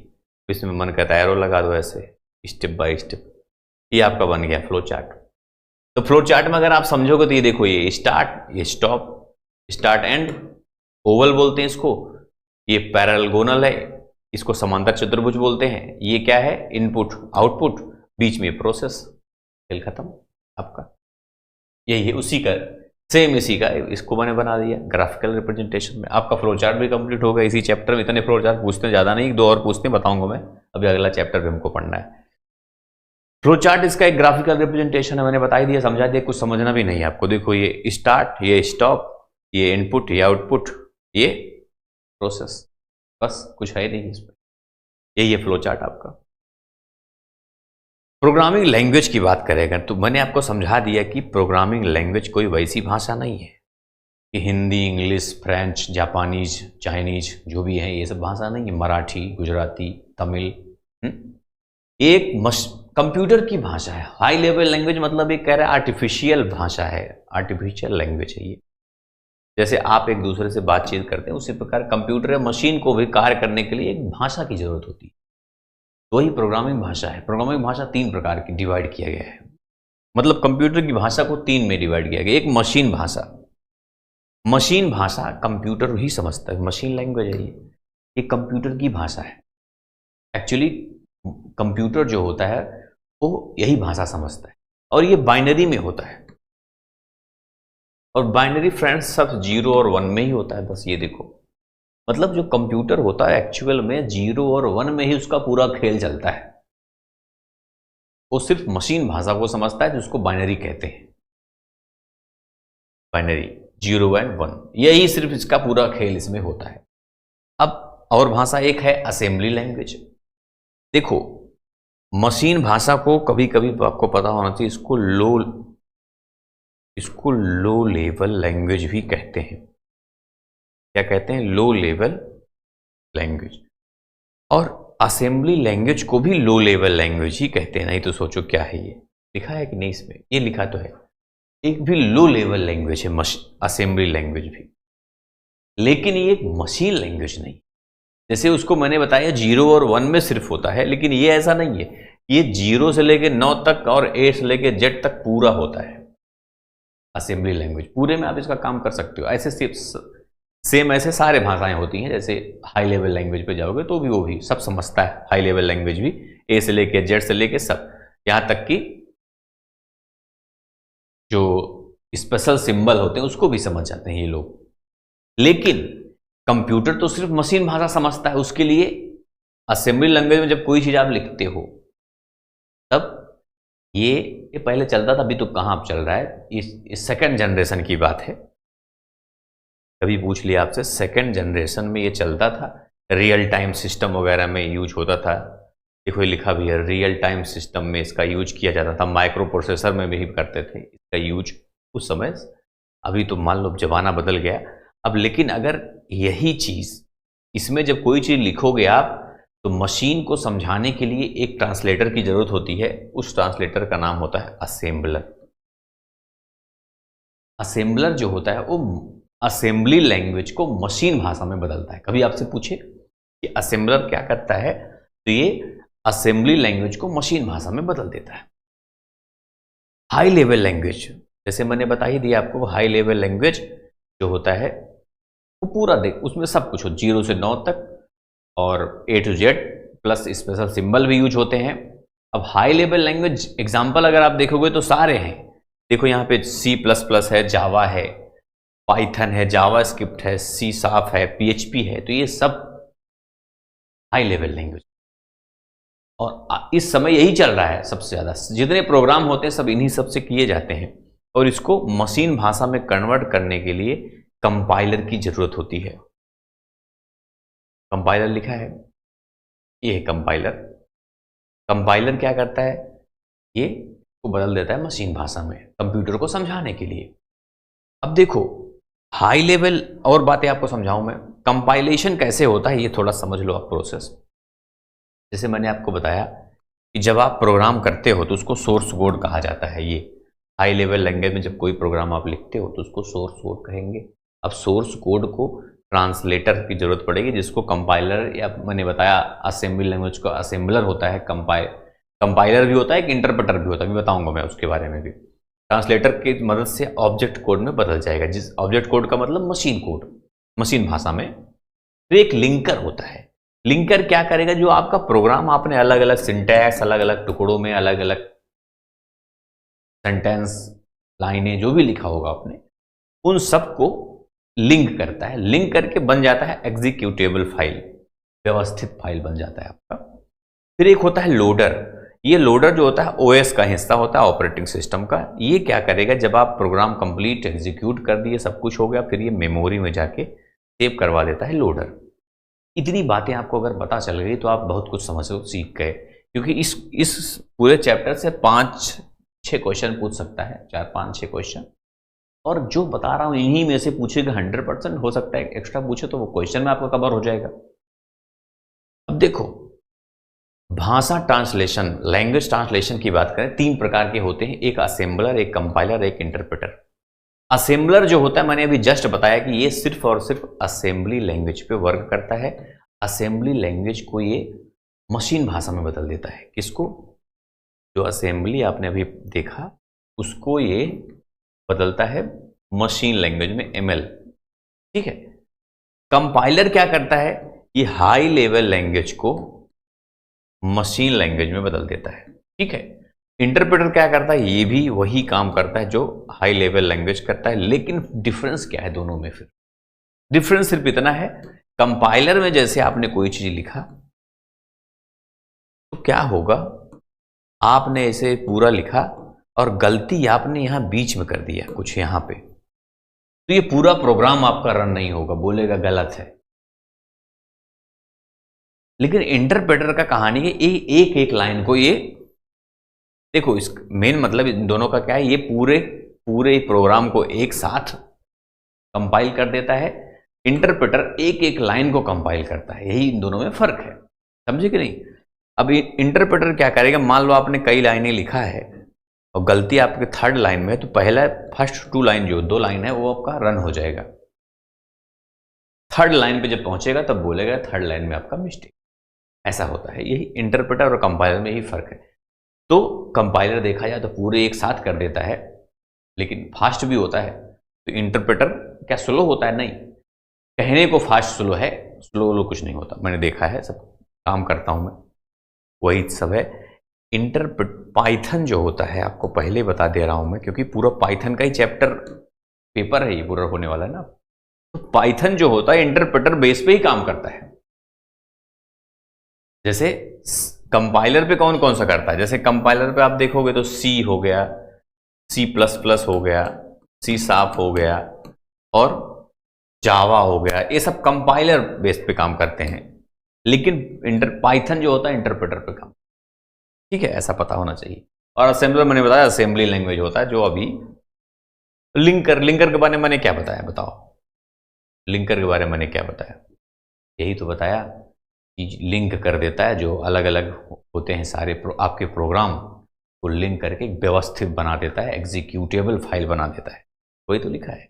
इसमें मन करता है एरो लगा दो ऐसे, स्टेप बाय स्टेप। ये आपका बन गया फ्लो चार्ट। तो फ्लो चार्ट में अगर आप समझोगे तो ये देखो, ये स्टार्ट, ये स्टॉप, स्टार्ट एंड, ओवल बोलते हैं इसको। ये पैरेलगोनल है, इसको समांतर चतुर्भुज बोलते हैं। ये क्या है, इनपुट आउटपुट, बीच में प्रोसेस, खेल खत्म आपका। यही है उसी का, सेम इसी का, इसको मैंने बना दिया ग्राफिकल रिप्रेजेंटेशन में। आपका फ्लो चार्ट भी कंप्लीट होगा इसी चैप्टर में। इतने फ्लो चार्ट पूछते हैं, ज़्यादा नहीं, 2 और पूछते हैं, बताऊंगा मैं। अभी अगला चैप्टर भी हमको पढ़ना है। फ्लो चार्ट इसका एक ग्राफिकल रिप्रेजेंटेशन है, मैंने बता ही दिया, समझा दिया, कुछ समझना भी नहीं है आपको। देखो ये स्टार्ट, ये स्टॉप, ये इनपुट, ये आउटपुट, ये प्रोसेस, बस कुछ है नहीं इसमें। यही है फ्लो चार्ट आपका। प्रोग्रामिंग लैंग्वेज की बात करेगा तो मैंने आपको समझा दिया कि प्रोग्रामिंग लैंग्वेज कोई वैसी भाषा नहीं है कि Hindi, English, French, Japanese, Chinese जो भी है, ये सब भाषा नहीं है। मराठी, गुजराती, तमिल, एक कंप्यूटर की भाषा है। हाई लेवल लैंग्वेज मतलब एक कह रहा है आर्टिफिशियल भाषा है, आर्टिफिशियल लैंग्वेज है ये। जैसे आप एक दूसरे से बातचीत करते हैं, उसी प्रकार कंप्यूटर या मशीन को भी कार्य करने के लिए एक भाषा की जरूरत होती है, वही प्रोग्रामिंग भाषा है। प्रोग्रामिंग भाषा 3 प्रकार की डिवाइड किया गया है, मतलब कंप्यूटर की भाषा को 3 में डिवाइड किया गया। एक मशीन भाषा, मशीन भाषा कंप्यूटर ही समझता है, मशीन लैंग्वेज है ये कंप्यूटर की भाषा है। एक्चुअली कंप्यूटर जो होता है वो यही भाषा समझता है, और ये बाइनरी में होता है। और बाइनरी फ्रेंड्स सब 0 और 1 में ही होता है, बस ये देखो। मतलब जो कंप्यूटर होता है एक्चुअल में 0 और 1 में ही उसका पूरा खेल चलता है। वो सिर्फ मशीन भाषा को समझता है जिसको बाइनरी कहते हैं। बाइनरी 0 एंड 1, यही सिर्फ इसका पूरा खेल इसमें होता है। अब और भाषा एक है असेंबली लैंग्वेज। देखो मशीन भाषा को कभी कभी आपको पता होना चाहिए, इसको लो लेवल लैंग्वेज भी कहते हैं। क्या कहते हैं? Low level language. और असेंबली लैंग्वेज को भी लो लेवल लैंग्वेज ही कहते हैं। नहीं तो सोचो क्या है ये, लिखा है कि नहीं इसमें? ये लिखा तो है, एक भी लो लेवल लैंग्वेज है असेंबली लैंग्वेज भी, लेकिन ये एक मशीन लैंग्वेज नहीं। जैसे उसको मैंने बताया 0 और 1 में सिर्फ होता है, लेकिन ये ऐसा नहीं है। ये 0 से लेके 9 तक और 8 से लेके Z तक पूरा होता है असेंबली लैंग्वेज। पूरे में आप इसका काम कर सकते हो। ऐसे सेम ऐसे सारे भाषाएं होती हैं। जैसे हाई लेवल लैंग्वेज पे जाओगे तो भी वो भी सब समझता है, हाई लेवल लैंग्वेज भी, A से लेके Z से लेके सब, यहां तक कि जो स्पेशल सिंबल होते हैं उसको भी समझ जाते हैं ये लोग। लेकिन कंप्यूटर तो सिर्फ मशीन भाषा समझता है। उसके लिए असेंबली लैंग्वेज में जब कोई चीज आप लिखते हो तब ये पहले चलता था, अभी तो कहां अब चल रहा है। इस सेकंड जनरेशन की बात है। कभी पूछ लिया आपसे, सेकंड जनरेशन में ये चलता था, रियल टाइम सिस्टम वगैरह में यूज होता था। देखो ये लिखा भी है, रियल टाइम सिस्टम में इसका यूज किया जाता था, माइक्रो प्रोसेसर में भी करते थे इसका यूज उस समय। अभी तो मान लो जमाना बदल गया अब, लेकिन अगर यही चीज इसमें जब कोई चीज लिखोगे आप, तो मशीन को समझाने के लिए एक ट्रांसलेटर की जरूरत होती है। उस ट्रांसलेटर का नाम होता है असेंबलर। असेंबलर जो होता है वो असेंबली लैंग्वेज को मशीन भाषा में बदलता है। कभी आपसे पूछे कि असेंबलर क्या करता है, तो ये असेंबली लैंग्वेज को मशीन भाषा में बदल देता है। हाई लेवल लैंग्वेज, जैसे मैंने बता ही दिया आपको, हाई लेवल लैंग्वेज जो होता है वो पूरा देख, उसमें सब कुछ हो, 0 से 9 तक और A to Z plus special symbol भी यूज होते हैं। अब हाई लेवल लैंग्वेज एग्जाम्पल अगर आप देखोगे तो सारे हैं। देखो यहाँ पे C++ है, जावा है, पाइथन है, जावा स्क्रिप्ट है, C# है, PHP है, तो ये सब हाई लेवल लैंग्वेज। और इस समय यही चल रहा है सबसे ज्यादा, जितने प्रोग्राम होते हैं सब इन्हीं सब से किए जाते हैं। और इसको मशीन भाषा में कन्वर्ट करने के लिए कंपाइलर की जरूरत होती है। कंपाइलर लिखा है, ये है कंपाइलर। कंपाइलर क्या करता है, ये को बदल देता है मशीन भाषा में कंप्यूटर को समझाने के लिए। अब देखो हाई लेवल और बातें आपको समझाऊं मैं। कंपाइलेशन कैसे होता है ये थोड़ा समझ लो आप प्रोसेस। जैसे मैंने आपको बताया कि जब आप प्रोग्राम करते हो तो उसको सोर्स कोड कहा जाता है। ये हाई लेवल लैंग्वेज में जब कोई प्रोग्राम आप लिखते हो तो उसको सोर्स कोड कहेंगे। अब सोर्स कोड को ट्रांसलेटर की जरूरत पड़ेगी, जिसको कंपाइलर, या मैंने बताया असेंबली लैंग्वेज का असेंबलर होता है, कंपाइलर भी होता है, एक इंटरप्रेटर भी होता है, मैं बताऊंगा मैं उसके बारे में भी। ट्रांसलेटर की मदद से ऑब्जेक्ट कोड में बदल जाएगा, जिस ऑब्जेक्ट कोड का मतलब मशीन कोड, मशीन भाषा में। तो एक लिंकर होता है। लिंकर क्या करेगा, जो आपका प्रोग्राम आपने अलग अलग सिंटैक्स, अलग अलग टुकड़ों में अलग अलग सेंटेंस, लाइनें जो भी लिखा होगा आपने, उन सबको लिंक करता है। लिंक करके बन जाता है एग्जीक्यूटेबल फाइल, व्यवस्थित फाइल बन जाता है आपका। फिर एक होता है लोडर। ये लोडर जो होता है ओएस का हिस्सा होता है, ऑपरेटिंग सिस्टम का। ये क्या करेगा, जब आप प्रोग्राम कंप्लीट एग्जीक्यूट कर दिए, सब कुछ हो गया, फिर ये मेमोरी में जाके सेव करवा देता है लोडर। इतनी बातें आपको अगर पता चल गई तो आप बहुत कुछ समझ सीख गए, क्योंकि इस पूरे चैप्टर से 5-6 क्वेश्चन पूछ सकता है, 4-5-6 क्वेश्चन। और जो बता रहा हूं इन्हीं में से पूछेगा 100%, हो सकता है एक्स्ट्रा पूछे तो वो क्वेश्चन में आपका कवर हो जाएगा। अब देखो भाषा ट्रांसलेशन, लैंग्वेज ट्रांसलेशन की बात करें, 3 प्रकार के होते हैं, एक असेंबलर, एक कंपाइलर, एक इंटरप्रेटर। असेंबलर जो होता है मैंने अभी जस्ट बताया कि ये सिर्फ और सिर्फ असेंबली लैंग्वेज पे वर्क करता है। असेंबली लैंग्वेज को ये मशीन भाषा में बदल देता है। किसको, जो असेंबली आपने अभी देखा उसको ये बदलता है मशीन लैंग्वेज में, ML। ठीक है। कंपाइलर क्या करता है, ये हाई लेवल लैंग्वेज को मशीन लैंग्वेज में बदल देता है। ठीक है। इंटरप्रेटर क्या करता है, ये भी वही काम करता है जो हाई लेवल लैंग्वेज करता है, लेकिन डिफरेंस क्या है दोनों में। फिर डिफरेंस सिर्फ इतना है, कंपाइलर में जैसे आपने कोई चीज लिखा तो क्या होगा, आपने इसे पूरा लिखा और गलती आपने यहां बीच में कर दिया कुछ यहां पे, तो ये पूरा प्रोग्राम आपका रन नहीं होगा, बोलेगा गलत है। लेकिन इंटरप्रेटर का कहानी है, एक एक लाइन को ये देखो, इस मेन मतलब इन दोनों का क्या है, ये पूरे प्रोग्राम को एक साथ कंपाइल कर देता है। इंटरप्रेटर एक एक लाइन को कंपाइल करता है, यही इन दोनों में फर्क है। समझे कि नहीं। अब इंटरप्रेटर क्या करेगा, मान लो आपने कई लाइनें लिखा है और गलती आपके 3rd लाइन में है, तो पहला फर्स्ट 2 लाइन जो 2 लाइन है वो आपका रन हो जाएगा। 3rd लाइन पे जब पहुंचेगा तब बोलेगा 3rd लाइन में आपका मिस्टेक। ऐसा होता है, यही इंटरप्रेटर और कंपाइलर में यही फर्क है। तो कंपाइलर देखा जाए तो पूरे एक साथ कर देता है, लेकिन फास्ट भी होता है। तो इंटरप्रेटर क्या स्लो होता है, नहीं, कहने को फास्ट स्लो है, स्लो कुछ नहीं होता, मैंने देखा है, सब काम करता हूं मैं, वही सब है। पाइथन जो होता है, आपको पहले बता दे रहा हूं मैं, क्योंकि पूरा पाइथन का ही चैप्टर पेपर है, ये पूरा होने वाला है ना। तो पाइथन जो होता है इंटरप्रेटर बेस पे ही काम करता है। जैसे कंपाइलर पे कौन कौन सा करता है, जैसे कंपाइलर पे आप देखोगे तो C हो गया, C++ हो गया, C# हो गया, और जावा हो गया, ये सब कंपाइलर बेस पे काम करते हैं, लेकिन पाइथन जो होता है इंटरप्रेटर पे काम। ठीक है, ऐसा पता होना चाहिए। और असेंबलर मैंने बताया असेंबली लैंग्वेज होता है, जो अभी लिंकर के बारे में मैंने क्या बताया, बताओ लिंकर के बारे में मैंने क्या बताया? यही तो बताया कि लिंक कर देता है, जो अलग अलग होते हैं सारे आपके प्रोग्राम को लिंक करके व्यवस्थित बना देता है, एग्जीक्यूटेबल फाइल बना देता है। वही तो लिखा है,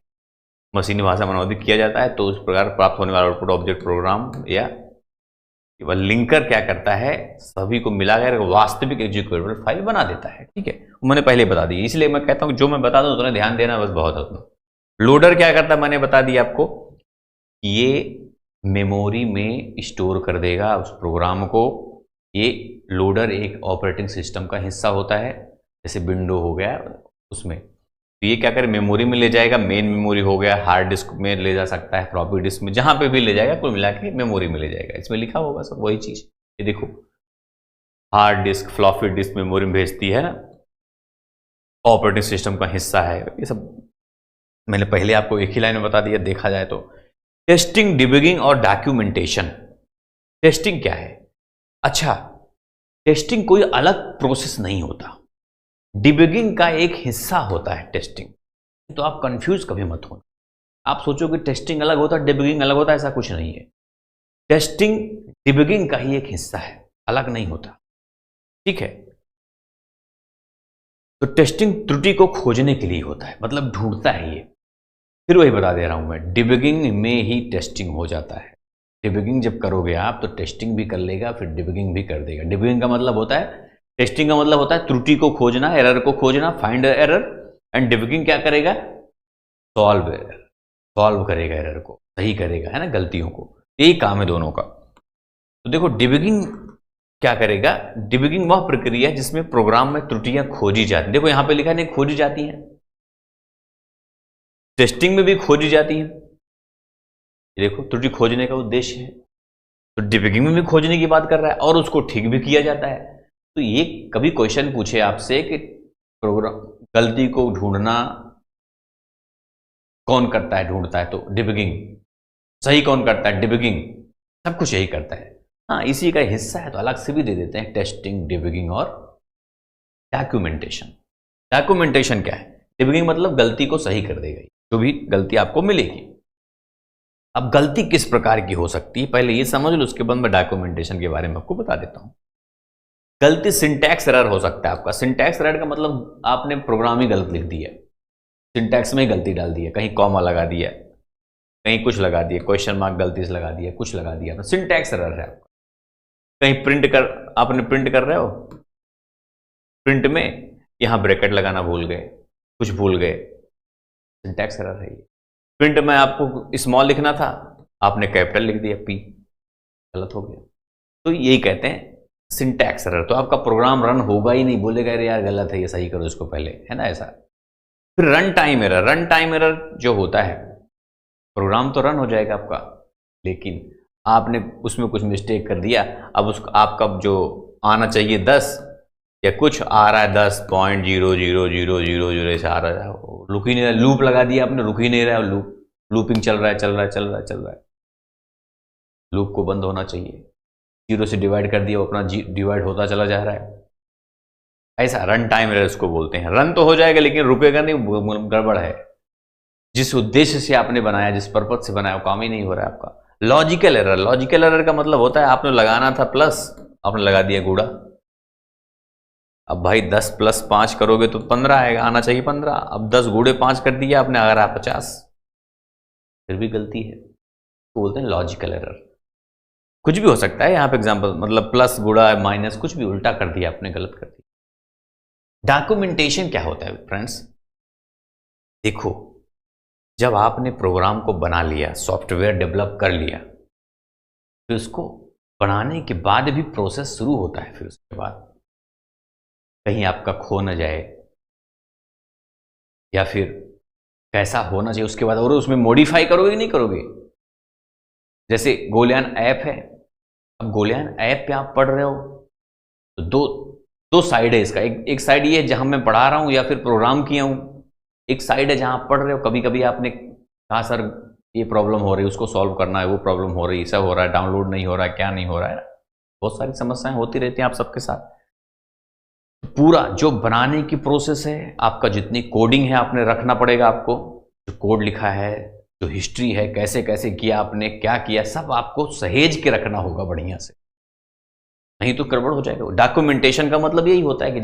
मशीनी भाषा में अनुवादित किया जाता है तो उस प्रकार प्राप्त होने वाला आउटपुट ऑब्जेक्ट प्रोग्राम या केवल लिंकर क्या करता है, सभी को मिलाकर वास्तविक एग्जीक्यूटेबल फाइल बना देता है। ठीक है, मैंने पहले बता दी, इसलिए मैं कहता हूं जो मैं बता दूं तुम्हें ध्यान देना बस, बहुत है। लोडर क्या करता है मैंने बता दिया आपको, ये मेमोरी में स्टोर कर देगा उस प्रोग्राम को। ये लोडर एक ऑपरेटिंग सिस्टम का हिस्सा होता है, जैसे विंडो हो गया उसमें, तो ये क्या करे मेमोरी में ले जाएगा, मेन मेमोरी हो गया, हार्ड डिस्क में ले जा सकता है, फ्लॉपी डिस्क में, जहां पे भी ले जाएगा कुल मिला के मेमोरी में ले जाएगा। इसमें लिखा होगा सब वही चीज, ये देखो hard disk floppy disk memory में भेजती है ना, ऑपरेटिंग सिस्टम का हिस्सा है। ये सब मैंने पहले आपको एक ही लाइन में बता दिया। देखा जाए तो टेस्टिंग, डिबगिंग और डॉक्यूमेंटेशन। टेस्टिंग क्या है? अच्छा, टेस्टिंग कोई अलग प्रोसेस नहीं होता, डिबगिंग का एक हिस्सा होता है टेस्टिंग। तो आप कंफ्यूज कभी मत होना, आप सोचो कि टेस्टिंग अलग होता है डिबगिंग अलग होता है, ऐसा कुछ नहीं है। टेस्टिंग डिबगिंग का ही एक हिस्सा है, अलग नहीं होता। ठीक है, तो टेस्टिंग त्रुटि को खोजने के लिए होता है, मतलब ढूंढता है ये। फिर वही बता दे रहा हूं मैं, डिबगिंग में ही टेस्टिंग हो जाता है। डिबगिंग जब करोगे आप तो टेस्टिंग भी कर लेगा, फिर डिबगिंग भी कर देगा। डिबगिंग का मतलब होता है, टेस्टिंग का मतलब होता है त्रुटि को खोजना, एरर को खोजना, फाइंड एरर, एंड डिबगिंग क्या करेगा? सॉल्व एरर, सॉल्व करेगा एरर को, सही करेगा, है ना, गलतियों को। यही काम है दोनों का। तो देखो डिबगिंग क्या करेगा, डिबगिंग वह प्रक्रिया है जिसमें प्रोग्राम में त्रुटियां खोजी जाती हैं। देखो यहां पे लिखा है नहीं खोजी जाती हैं, टेस्टिंग में भी खोजी जाती हैं। देखो त्रुटि खोजने का उद्देश्य है, तो डिबगिंग में भी खोजने की बात कर रहा है और उसको ठीक भी किया जाता है। तो ये कभी क्वेश्चन पूछे आपसे कि प्रोग्राम गलती को ढूंढना कौन करता है, ढूंढता है तो डिबगिंग, सही कौन करता है, डिबगिंग, सब कुछ यही करता है। हाँ, इसी का हिस्सा है तो अलग से भी दे देते हैं, टेस्टिंग, डिबगिंग और डॉक्यूमेंटेशन। डॉक्यूमेंटेशन क्या है? डिबगिंग मतलब गलती को सही कर देगा, जो भी गलती आपको मिलेगी। अब गलती किस प्रकार की हो सकती है पहले ये समझ लो, उसके बाद मैं डॉक्यूमेंटेशन के बारे में आपको बता देता हूं। गलती सिंटैक्स एरर हो सकता है आपका। सिंटैक्स एरर का मतलब आपने प्रोग्राम ही गलत लिख दिया, सिंटैक्स में ही गलती डाल दी है, कहीं कॉमा लगा दिया, कहीं कुछ लगा दिया, क्वेश्चन मार्क गलती से लगा दिया, कुछ लगा दिया, तो सिंटैक्स एरर है आपका। कहीं आपने प्रिंट कर रहे हो, प्रिंट में यहां ब्रैकेट लगाना भूल गए, कुछ भूल गए, सिंटैक्स एरर है ये। प्रिंट में आपको स्मॉल लिखना था, आपने कैपिटल लिख दिया, पी, गलत हो गया। तो यही कहते हैं सिंटैक्स एरर। तो आपका प्रोग्राम रन होगा ही नहीं, बोलेगा अरे यार गलत है ये, सही करो इसको पहले, है ना ऐसा। फिर run time error. Run time error जो होता है, प्रोग्राम तो रन हो जाएगा आपका, लेकिन आपने उसमें कुछ मिस्टेक कर दिया। अब उसका आपका जो आना चाहिए 10 या कुछ आ रहा है 10.000000 ऐसे आ रहा है, रुक ही नहीं रहा, लूप लगा दिया आपने, रुक ही नहीं रहा, लूपिंग चल रहा है, चल रहा है, चल रहा है, चल रहा है। लूप को बंद होना चाहिए, 0 से डिवाइड कर दिया, वो अपना डिवाइड होता चला जा रहा है। ऐसा रन टाइम एरर इसको बोलते हैं। रन तो हो जाएगा लेकिन रुकेगा नहीं, गड़बड़ है। जिस उद्देश्य से आपने बनाया, जिस पर्पज से बनाया, वो काम ही नहीं हो रहा है आपका। Logical error. लॉजिकल एरर का मतलब होता है आपने लगाना था प्लस, आपने लगा दिया गुणा। अब भाई 10 + 5 करोगे तो 15 आएगा, आना चाहिए 15। अब 10 × 5 कर दिया आपने, अगर आप 50, फिर भी गलती है, तो बोलते हैं लॉजिकल एरर। कुछ भी हो सकता है यहाँ पे एग्जांपल, मतलब प्लस गुणा माइनस कुछ भी उल्टा कर दिया आपने, गलत कर दिया। डॉक्यूमेंटेशन क्या होता है फ्रेंड्स? देखो जब आपने प्रोग्राम को बना लिया, सॉफ्टवेयर डेवलप कर लिया, फिर उसको बनाने के बाद भी प्रोसेस शुरू होता है। फिर उसके बाद कहीं आपका खो न जाए, या फिर कैसा होना चाहिए उसके बाद, और उसमें मॉडिफाई करोगे कि नहीं करोगे। जैसे गोलयान ऐप है, अब गोलयान ऐप पे आप पढ़ रहे हो तो दो साइड है इसका। एक साइड ये है जहां मैं पढ़ा रहा हूं या फिर प्रोग्राम किया हूं, एक साइड है जहां आप पढ़ रहे हो। कभी कभी आपने कहा सर ये प्रॉब्लम हो रही है, उसको सॉल्व करना है, वो प्रॉब्लम हो रही है, सब हो रहा है, डाउनलोड नहीं हो रहा है, क्या नहीं हो रहा है, बहुत सारी समस्याएं होती रहती हैं आप सबके साथ। पूरा जो बनाने की प्रोसेस है, आपका जितनी कोडिंग है आपने रखना पड़ेगा, आपको जो कोड लिखा है, जो हिस्ट्री है, कैसे कैसे किया आपने, क्या किया, सब आपको सहेज के रखना होगा बढ़िया से, नहीं तो गड़बड़ हो जाएगा। डॉक्यूमेंटेशन का मतलब यही होता है कि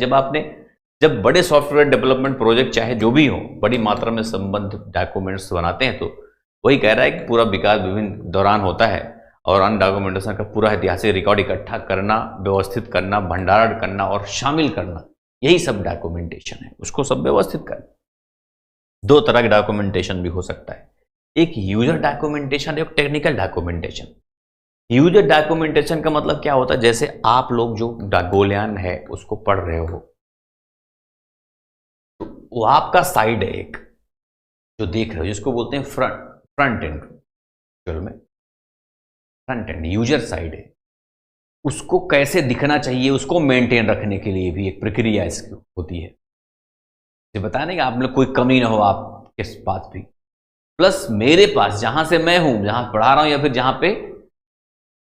जब बड़े सॉफ्टवेयर डेवलपमेंट प्रोजेक्ट चाहे जो भी हो, बड़ी मात्रा में संबंध डॉक्यूमेंट्स बनाते हैं, तो वही कह रहा है कि पूरा विकास विभिन्न दौरान होता है और अन डॉक्यूमेंटेशन का पूरा ऐतिहासिक रिकॉर्ड इकट्ठा करना, व्यवस्थित करना, भंडारण करना और शामिल करना, यही सब डॉक्यूमेंटेशन है। उसको सब व्यवस्थित करना। दो तरह के डॉक्यूमेंटेशन भी हो सकता है, एक यूजर डॉक्यूमेंटेशन, एक टेक्निकल डॉक्यूमेंटेशन। यूजर डॉक्यूमेंटेशन का मतलब क्या होता है, जैसे आप लोग जो गोलयान है उसको पढ़ रहे हो, तो वो आपका साइड है एक जो देख रहे हो, जिसको बोलते हैं फ्रंट एंड, में फ्रंट एंड यूजर साइड है। उसको कैसे दिखना चाहिए, उसको मेंटेन रखने के लिए भी एक प्रक्रिया इसकी होती है, ये बताने कि आप लोग कोई कमी ना हो आपके पास भी, प्लस मेरे पास जहां से मैं हूं, जहां पढ़ा रहा हूं, या फिर जहां पे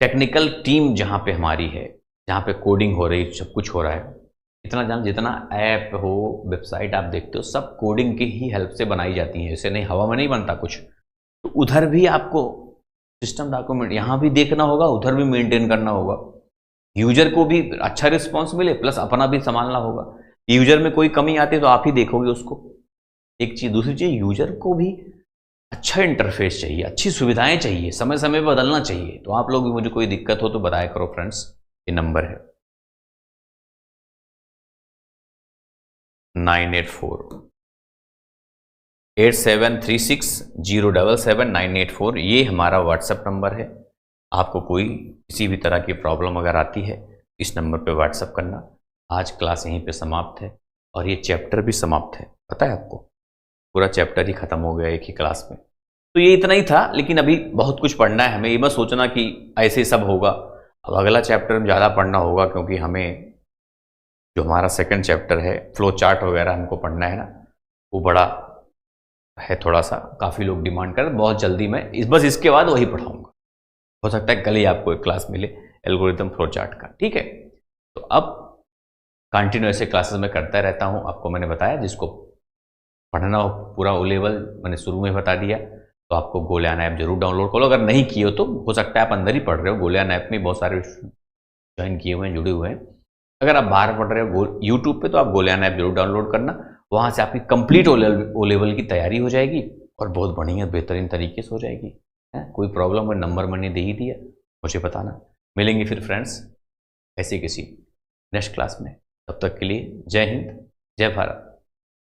टेक्निकल टीम जहां पे हमारी है, जहां पे कोडिंग हो रही, सब कुछ हो रहा है, इतना जान जितना ऐप हो, वेबसाइट आप देखते हो, सब कोडिंग की ही हेल्प से बनाई जाती है, ऐसे नहीं हवा में नहीं बनता कुछ। तो उधर भी आपको सिस्टम डॉक्यूमेंट यहाँ भी देखना होगा, उधर भी मेंटेन करना होगा, यूजर को भी अच्छा रिस्पॉन्स मिले, प्लस अपना भी संभालना होगा। यूजर में कोई कमी आती है तो आप ही देखोगे उसको, एक चीज। दूसरी चीज, यूजर को भी अच्छा इंटरफेस चाहिए, अच्छी सुविधाएं चाहिए, समय समय पर बदलना चाहिए। तो आप लोग भी मुझे कोई दिक्कत हो तो बताया करो फ्रेंड्स, ये नंबर है 984-8736-077-984, ये हमारा व्हाट्सएप नंबर है। आपको कोई किसी भी तरह की प्रॉब्लम अगर आती है, इस नंबर पे व्हाट्सएप करना। आज क्लास यहीं पे समाप्त है और ये चैप्टर भी समाप्त है, पता है आपको, पूरा चैप्टर ही खत्म हो गया एक ही क्लास में। तो ये इतना ही था, लेकिन अभी बहुत कुछ पढ़ना है हमें। ये मत सोचना कि ऐसे सब होगा, अब अगला चैप्टर में ज़्यादा पढ़ना होगा, क्योंकि हमें जो हमारा सेकंड चैप्टर है, फ्लो चार्ट वगैरह हमको पढ़ना है ना, वो बड़ा है थोड़ा सा, काफ़ी लोग डिमांड कर, बहुत जल्दी मैं बस इसके बाद वही पढ़ाऊँगा। हो सकता है कल ही आपको एक क्लास मिले एल्गोरिथम फ्लो चार्ट का, ठीक है। तो अब कंटिन्यू ऐसे क्लासेस में करता रहता हूँ। आपको मैंने बताया, जिसको पढ़ना हो पूरा ओ लेवल, मैंने शुरू में बता दिया, तो आपको गोलयान ऐप जरूर डाउनलोड करो। अगर नहीं किए हो तो हो सकता है आप अंदर ही पढ़ रहे हो, गोलयान ऐप में बहुत सारे ज्वाइन किए हुए हैं, जुड़े हुए हैं। अगर आप बाहर पढ़ रहे हो यूट्यूब पे, तो आप गोलयान ऐप जरूर डाउनलोड करना, वहाँ से आपकी कंप्लीट ओ लेवल की तैयारी हो जाएगी और बहुत बढ़िया बेहतरीन तरीके से हो जाएगी। कोई प्रॉब्लम हो, नंबर मैंने दे ही दिया, मुझे बताना। मिलेंगे फिर फ्रेंड्स ऐसे किसी नेक्स्ट क्लास में, तब तक के लिए जय हिंद, जय भारत।